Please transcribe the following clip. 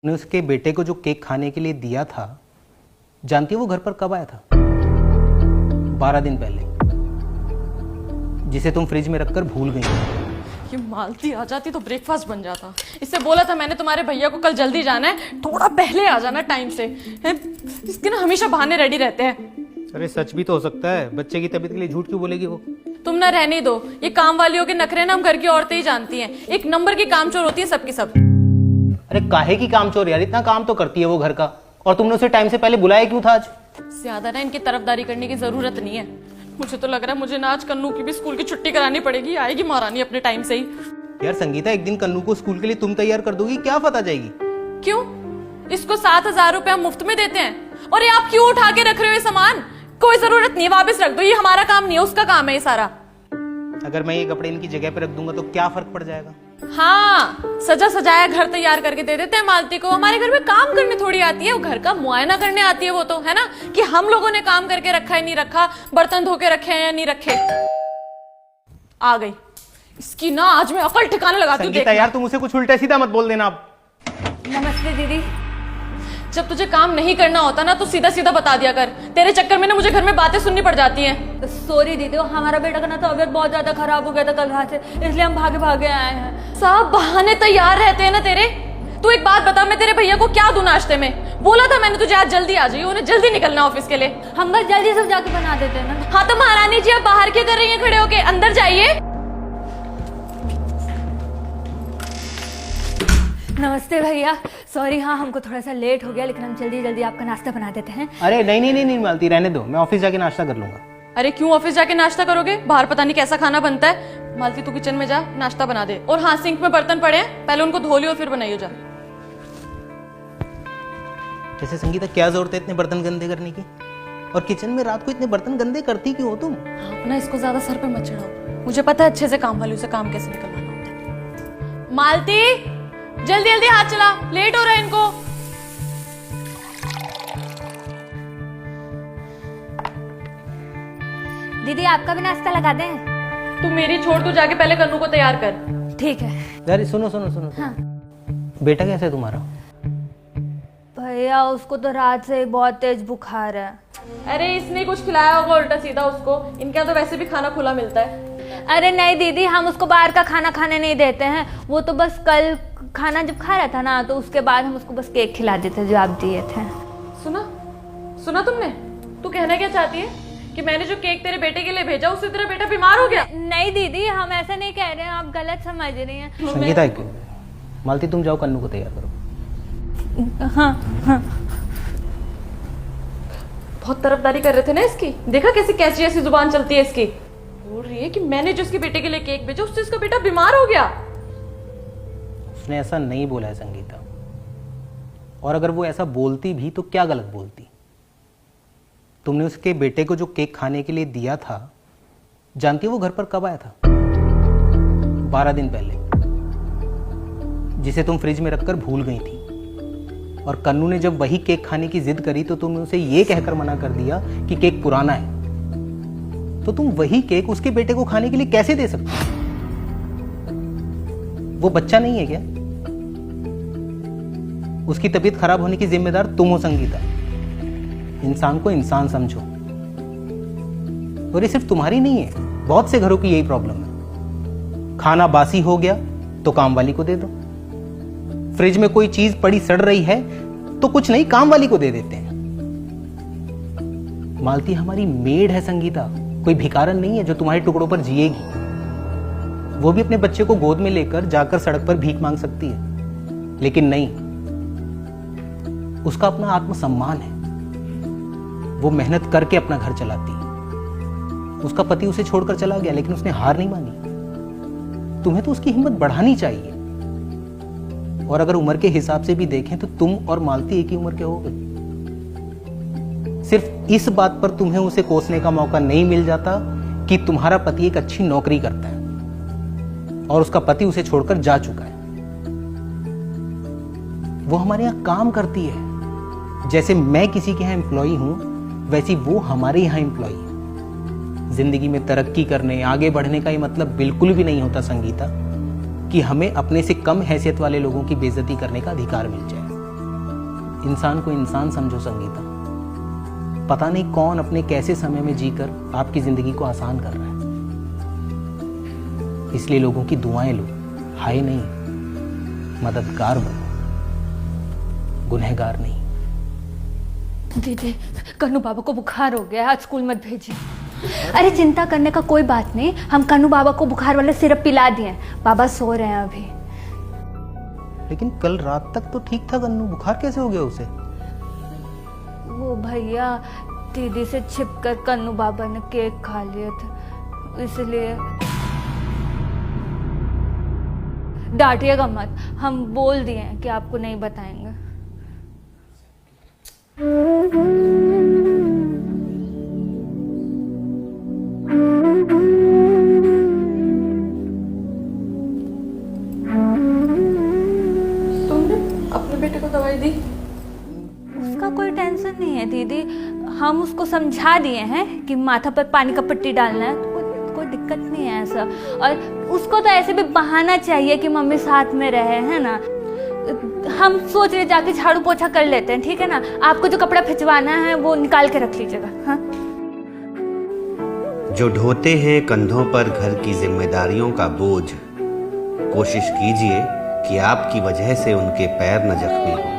ने उसके बेटे को जो केक खाने के लिए दिया था, जानती है वो घर पर कब आया था? 12 दिन पहले, जिसे तुम फ्रिज में रखकर भूल गई। ये मालती आ जाती तो ब्रेकफास्ट बन जाता। इससे बोला था मैंने तुम्हारे भैया को कल जल्दी जाना है, थोड़ा पहले आ जाना टाइम से। इसके ना हमेशा बहाने रेडी रहते हैं। अरे सच भी तो हो सकता है, बच्चे की तबीयत के लिए झूठ क्यों बोलेगी वो? तुम ना रहने दो, ये काम वालियों के नखरे ना हम घर की औरतें ही जानती हैं। एक नंबर की कामचोर होती है सबकी सब। अरे काहे की कामचोर यार, इतना काम तो करती है वो घर का, और तुमने उसे टाइम से पहले बुलाया क्यों था आज? ज्यादा ना इनकी तरफदारी करने की जरूरत नहीं है। मुझे तो लग रहा है मुझे ना आज कन्नू की भी स्कूल की छुट्टी करानी पड़ेगी। आएगी महारानी अपने टाइम से ही। यार संगीता, एक दिन कन्नू को स्कूल के लिए तुम तैयार कर दोगी, क्या पता जाएगी? क्यों? इसको 7,000 रुपए हम मुफ्त में देते हैं और ये आप क्यों उठा के रख रहे हो ये सामान? कोई जरूरत नहीं, वापस रख दो। ये हमारा काम नहीं है, उसका काम है ये सारा। अगर मैं ये कपड़े इनकी जगह पे रख दूंगा तो क्या फर्क पड़ जाएगा? हाँ, सजा सजाया घर तैयार करके दे देते हैं मालती को। हमारे घर में काम करने थोड़ी आती है, वो घर का मुआयना करने आती है वो तो, है ना? कि हम लोगों ने काम करके रखा है नहीं रखा, बर्तन धो के रखे हैं या नहीं रखे। आ गई इसकी ना, आज मैं अकल ठिकाने लगाती हूँ। संगीता यार, तुम उसे कुछ उल्टा सीधा मत बोल देना अब। नमस्ते दीदी। जब तुझे काम नहीं करना होता ना तो सीधा सीधा बता दिया कर। तेरे चक्कर में ना मुझे घर में बातें सुननी पड़ जाती हैं। सॉरी दीदी, हमारा बेटा का ना तबीयत बहुत ज्यादा खराब हो गया था कल रात से, इसलिए हम भागे भागे आए हैं। सब बहाने तैयार रहते हैं ना तेरे। तू एक बात बता, मैं तेरे भैया को क्या दूं नाश्ते में? बोला था मैंने तुझे आज जल्दी आ जाइए, उन्हें जल्दी निकलना ऑफिस के लिए। हम बस जल्दी सब जाके बना देते हैं ना। हाँ तो महारानी जी, आप बाहर क्या कर रही हैं खड़े होके? अंदर जाइए। नमस्ते भैया, सॉरी। हाँ, हमको थोड़ा सा लेट हो गया, लेकिन हम जल्दी जल्दी आपका नाश्ता बना देते हैं। अरे नहीं नहीं नहीं नहीं मालती, रहने दो, मैं ऑफिस जाके नाश्ता कर लूंगा। अरे क्यों ऑफिस जाके नाश्ता करोगे? बाहर पता नहीं कैसा खाना बनता है। मालती तू किचन में जा, नाश्ता बना दे। और हाँ, सिंक में बर्तन पड़े हैं, पहले उनको धो लियो फिर बनाइयो जा। जैसे संगीता, क्या जरूरत है इतने बर्तन गंदे करने की? और किचन में रात को इतने बर्तन गंदे करती क्यों हो तुम? आप ना इसको ज्यादा सर पे मत चढ़ाओ। मुझे पता है अच्छे से काम वाली से काम कैसे निकलवाना होता है। मालती जल्दी जल्दी हाथ चला, लेट हो रहा है इनको। दीदी आपका भी नाश्ता लगा दें? तू मेरी छोड़, तू जाके पहले कन्नू को तैयार कर। ठीक है। यार सुनो सुनो सुनो, हाँ। बेटा कैसा है तुम्हारा? भैया उसको तो रात से बहुत तेज बुखार है। अरे इसने कुछ खिलाया होगा उल्टा सीधा उसको। इनके यहाँ तो वैसे भी खाना खुला मिलता है। अरे नहीं दीदी, हम उसको बाहर का खाना खाने नहीं देते हैं। वो तो बस कल खाना जब खा रहा था ना, तो उसके बाद हम उसको बस केक खिला देते जो आप दिए थे। सुना तुमने? तू कहना क्या चाहती है कि मैंने जो केक तेरे बेटे के लिए भेजा उससे तेरा बेटा बीमार हो गया? नहीं दीदी, हम ऐसा नहीं कह रहे हैं, आप गलत समझ रही हैं। संगीता, मालती तुम जाओ, कन्नू को तैयार करो। हाँ हाँ। बहुत तरफदारी कर रहे थे ना इसकी। देखा कैसी कैसी ऐसी जुबान चलती है इसकी। बोल रही है कि मैंने जो इसके बेटे के लिए केक भेजा उससे इसका बेटा बीमार हो गया। उसने ऐसा नहीं बोला है संगीता, और अगर वो ऐसा बोलती भी तो क्या गलत बोलती? तुमने उसके बेटे को जो केक खाने के लिए दिया था, जानती है वो घर पर कब आया था? 12 दिन पहले, जिसे तुम फ्रिज में रखकर भूल गई थी। और कन्नू ने जब वही केक खाने की जिद करी तो तुमने उसे ये कहकर मना कर दिया कि केक पुराना है। तो तुम वही केक उसके बेटे को खाने के लिए कैसे दे सकते हो? वो बच्चा नहीं है क्या? उसकी तबीयत खराब होने की जिम्मेदार तुम हो संगीता। इंसान को इंसान समझो। और ये सिर्फ तुम्हारी नहीं है, बहुत से घरों की यही प्रॉब्लम है। खाना बासी हो गया तो काम वाली को दे दो। फ्रिज में कोई चीज पड़ी सड़ रही है तो कुछ नहीं, काम वाली को दे देते हैं। मालती हमारी मेड है संगीता, कोई भिखारन नहीं है जो तुम्हारे टुकड़ों पर जिएगी। वो भी अपने बच्चे को गोद में लेकर जाकर सड़क पर भीख मांग सकती है, लेकिन नहीं, उसका अपना आत्मसम्मान है। वो मेहनत करके अपना घर चलाती है। उसका पति उसे छोड़कर चला गया, लेकिन उसने हार नहीं मानी। तुम्हें तो उसकी हिम्मत बढ़ानी चाहिए। और अगर उम्र के हिसाब से भी देखें तो तुम और मालती एक ही उम्र के हो गए। सिर्फ इस बात पर तुम्हें उसे कोसने का मौका नहीं मिल जाता कि तुम्हारा पति एक अच्छी नौकरी करता है और उसका पति उसे छोड़कर जा चुका है। वो हमारे यहां काम करती है। जैसे मैं किसी के यहां एम्प्लॉई हूं, वैसी वो हमारे यहां एम्प्लॉई है। जिंदगी में तरक्की करने, आगे बढ़ने का ये मतलब बिल्कुल भी नहीं होता संगीता कि हमें अपने से कम हैसियत वाले लोगों की बेइज्जती करने का अधिकार मिल जाए। इंसान को इंसान समझो संगीता। पता नहीं कौन अपने कैसे समय में जीकर आपकी जिंदगी को आसान कर रहा है। इसलिए लोगों की दुआएं लो, हाय नहीं, मददगार बनो, गुनहगार नहीं। दीदी कन्नू बाबा को बुखार हो गया, आज स्कूल मत भेजिए। अरे चिंता करने का कोई बात नहीं, हम कन्नू बाबा को बुखार वाला सिरप पिला दिए, बाबा सो रहे हैं अभी। लेकिन कल रात तक तो ठीक था गन्नू, बुखार कैसे हो गया उसे? वो भैया दीदी से छिपकर कन्नू बाबा ने केक खा लिया था, इसलिए। डांटिएगा मत, हम बोल दिए हैं कि आपको नहीं बताएंगे। तुमने अपने बेटे को दवाई दी? उसका कोई टेंशन नहीं है दीदी, हम उसको समझा दिए हैं कि माथा पर पानी का पट्टी डालना है, तो कोई दिक्कत नहीं है ऐसा। और उसको तो ऐसे भी बहाना चाहिए कि मम्मी साथ में रहे, है ना। हम सोच रहे जाके झाड़ू पोछा कर लेते हैं, ठीक है ना। आपको जो कपड़ा खिंचवाना है वो निकाल के रख लीजिएगा। हाँ, जो ढोते हैं कंधों पर घर की जिम्मेदारियों का बोझ, कोशिश कीजिए कि आपकी वजह से उनके पैर न जख्मी हो।